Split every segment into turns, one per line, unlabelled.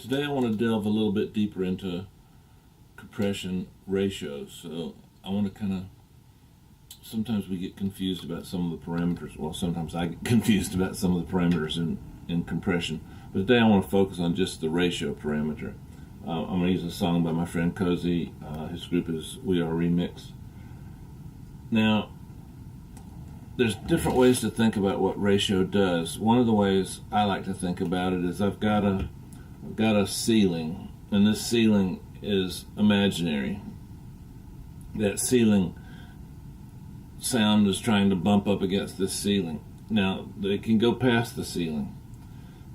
Today I want to delve a little bit deeper into compression ratios. So I want to sometimes we get confused about some of the parameters. Well, sometimes I get confused about some of the parameters in compression. But today I want to focus on just the ratio parameter. I'm going to use a song by my friend Cozy. His group is We Are Remix. Now, there's different ways to think about what ratio does. One of the ways I like to think about it is I've got a ceiling, and this ceiling is imaginary. That ceiling sound is trying to bump up against this ceiling. Now, they can go past the ceiling.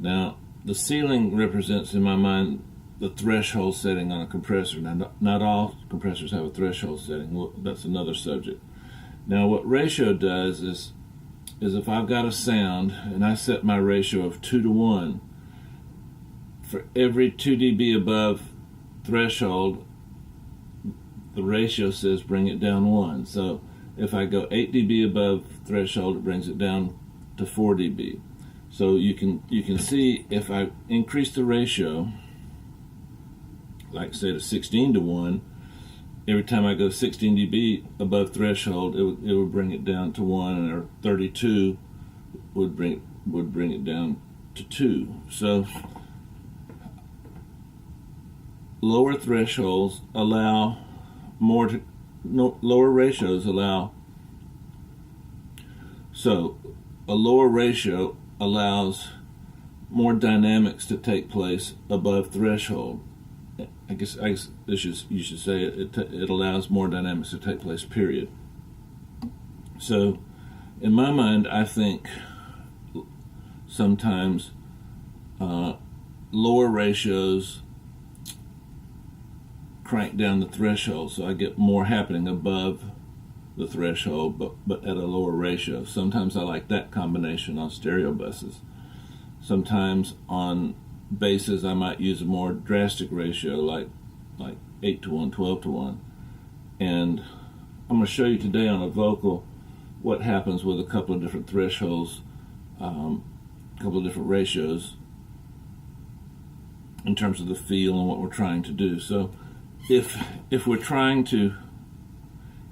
Now, the ceiling represents, in my mind, the threshold setting on a compressor. Now, not all compressors have a threshold setting. Well, that's another subject. Now, what ratio does is if I've got a sound and I set my ratio of 2:1, for every 2 dB above threshold, the ratio says bring it down 1. So if I go 8 dB above threshold, it brings it down to 4 dB. So you can see if I increase the ratio, like say to 16:1, every time I go 16 dB above threshold, it would bring it down to 1, or 32 would bring it down to 2. So lower thresholds allow lower ratios allow. So a lower ratio allows more dynamics to take place above threshold. I guess you should say it allows more dynamics to take place, period. So in my mind, I think sometimes lower ratios crank down the threshold, so I get more happening above the threshold, but at a lower ratio. Sometimes I like that combination on stereo buses. Sometimes on basses I might use a more drastic ratio, like 8:1, 12:1. And I'm going to show you today on a vocal what happens with a couple of different thresholds, a couple of different ratios in terms of the feel and what we're trying to do. So if we're trying to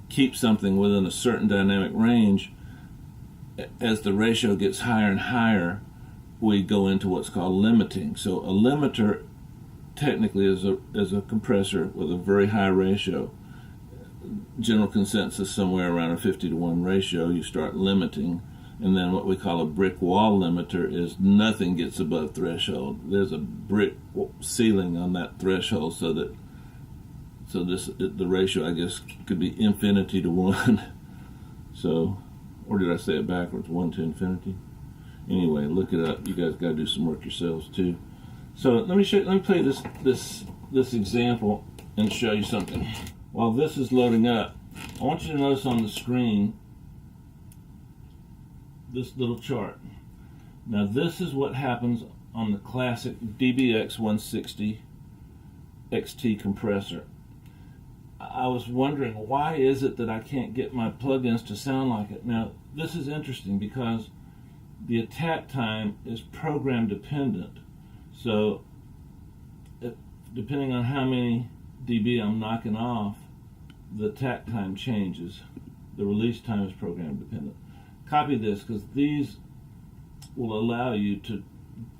keep something within a certain dynamic range, as the ratio gets higher and higher, we go into what's called limiting. So a limiter technically is a compressor with a very high ratio. General consensus somewhere around a 50:1 ratio. You start limiting, and then what we call a brick wall limiter is nothing gets above threshold. There's a brick ceiling on that threshold, so the ratio, I guess, could be infinity to 1. So, or did I say it backwards? 1 to infinity. Anyway, look it up. You guys got to do some work yourselves too. So let me play this example and show you something. While this is loading up, I want you to notice on the screen this little chart. Now this is what happens on the classic DBX 160 XT compressor. I was wondering, why is it that I can't get my plugins to sound like it? Now this is interesting because the attack time is program dependent. So depending on how many dB I'm knocking off, the attack time changes. The release time is program dependent. Copy this, because these will allow you to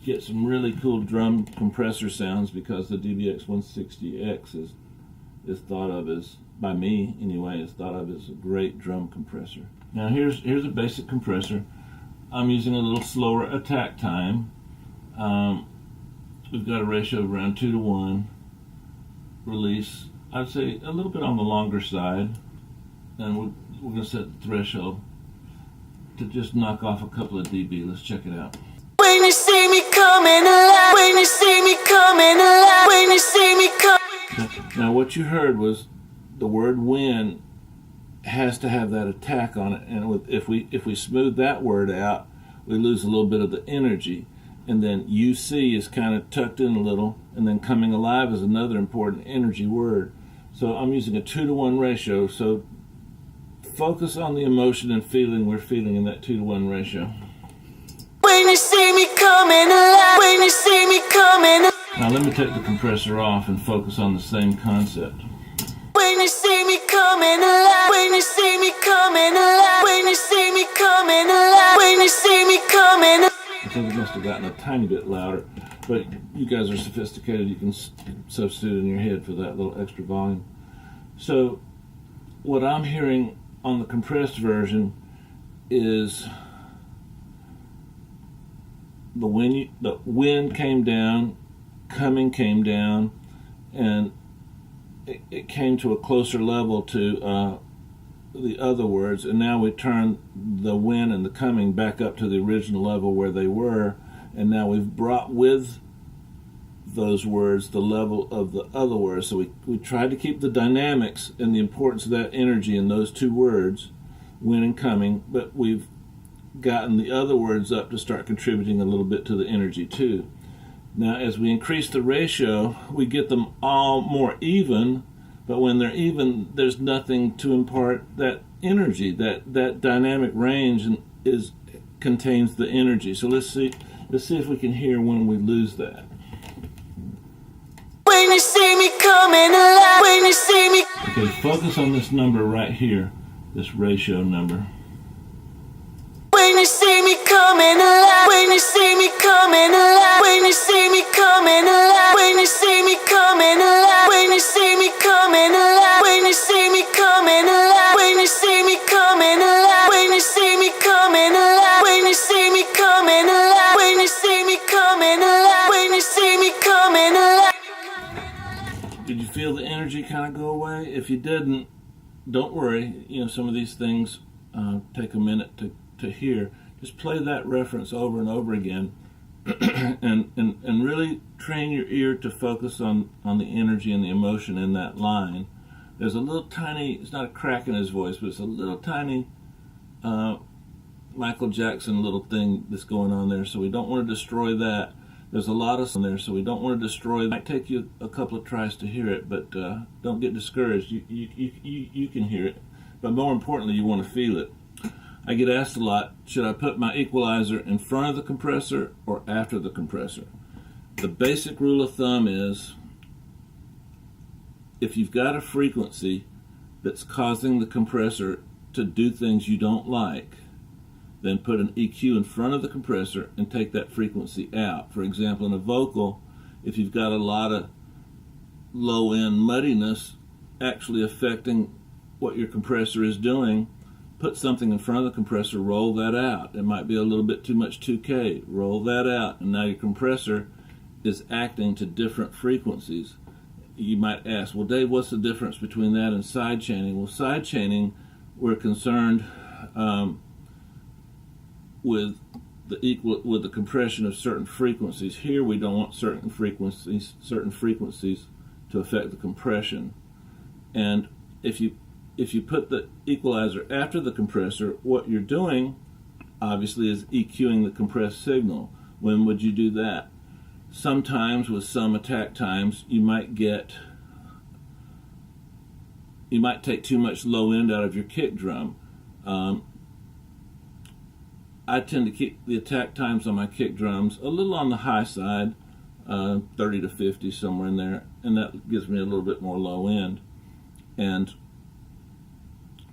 get some really cool drum compressor sounds, because the DBX 160X is thought of as, by me anyway, is thought of as a great drum compressor. Now here's a basic compressor. I'm using a little slower attack time. We've got a ratio of around 2:1. Release, I'd say a little bit on the longer side. And we're going to set the threshold to just knock off a couple of dB. Let's check it out.
When you see me coming alive, when you see me coming alive, when you see me coming.
Now what you heard was the word when has to have that attack on it, and if we smooth that word out, we lose a little bit of the energy. And then UC is kind of tucked in a little, and then coming alive is another important energy word. So I'm using a 2:1 ratio, so focus on the emotion and feeling we're feeling in that 2:1 ratio.
When you see me coming alive, when you see me coming alive.
Now let me take the compressor off and focus on the same concept.
When you see me coming alive, when you see me coming alive, when you see me coming alive, when you see me coming alive.
I think it must have gotten a tiny bit louder, but you guys are sophisticated. You can substitute in your head for that little extra volume. So what I'm hearing on the compressed version is the wind came down, coming came down, and it came to a closer level to the other words, and now we turn the when and the coming back up to the original level where they were, and now we've brought with those words the level of the other words. So we tried to keep the dynamics and the importance of that energy in those two words, when and coming, but we've gotten the other words up to start contributing a little bit to the energy too. Now as we increase the ratio, we get them all more even, but when they're even, there's nothing to impart that energy. That dynamic range contains the energy. So let's see if we can hear when we lose that.
When you see me coming alive, when you see me.
Okay, focus on this number right here, this ratio number.
When you see me coming alive, when you see me coming alive, when you see me coming alive, when you see me coming alive, when you see me coming alive, when you see me coming alive, when you see me coming alive, when you see me coming alive, when you see me coming alive, when you see me coming alive, when you see me coming alive.
Did you feel the energy kind of go away? If you didn't, don't worry. You know, some of these things take a minute to hear. Just play that reference over and over again and really train your ear to focus on the energy and the emotion in that line. There's a little tiny, it's not a crack in his voice, but it's a little tiny Michael Jackson little thing that's going on there, so we don't want to destroy that. There's a lot of some there, so we don't want to destroy that. It might take you a couple of tries to hear it, but don't get discouraged. You can hear it, but more importantly, you want to feel it. I get asked a lot, should I put my equalizer in front of the compressor or after the compressor? The basic rule of thumb is, if you've got a frequency that's causing the compressor to do things you don't like, then put an EQ in front of the compressor and take that frequency out. For example, in a vocal, if you've got a lot of low-end muddiness actually affecting what your compressor is doing, put something in front of the compressor, roll that out. It might be a little bit too much 2K. Roll that out, and now your compressor is acting to different frequencies. You might ask, well, Dave, what's the difference between that and side chaining? Well, side chaining, we're concerned with the compression of certain frequencies. Here, we don't want certain frequencies to affect the compression. And if you put the equalizer after the compressor, what you're doing, obviously, is EQing the compressed signal. When would you do that? Sometimes with some attack times, you might take too much low end out of your kick drum. I tend to keep the attack times on my kick drums a little on the high side, 30 to 50, somewhere in there, and that gives me a little bit more low end. And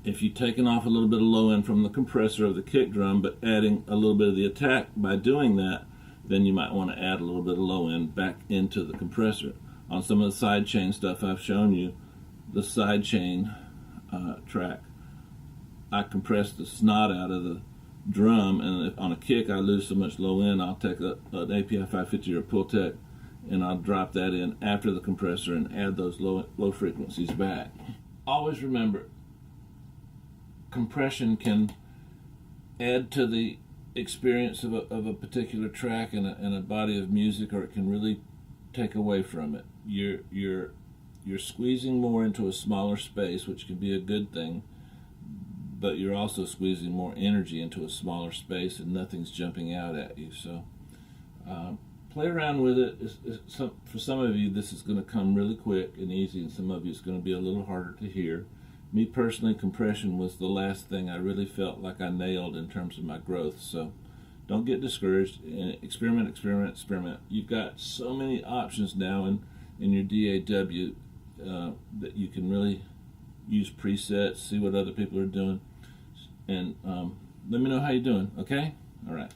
if you've taken off a little bit of low end from the compressor of the kick drum, but adding a little bit of the attack by doing that, then you might want to add a little bit of low end back into the compressor. On some of the side chain stuff I've shown you, the side chain track, I compress the snot out of the drum, and if on a kick I lose so much low end, I'll take an API 550 or a Pultec, and I'll drop that in after the compressor and add those low frequencies back. Always remember, compression can add to the experience of a particular track and a body of music, or it can really take away from it. You're squeezing more into a smaller space, which can be a good thing, but you're also squeezing more energy into a smaller space, and nothing's jumping out at you. So play around with it. For some of you, this is going to come really quick and easy, and some of you, it's going to be a little harder to hear. Me personally, compression was the last thing I really felt like I nailed in terms of my growth. So don't get discouraged. Experiment, experiment, experiment. You've got so many options now in your DAW that you can really use presets, see what other people are doing, and let me know how you're doing, okay? All right.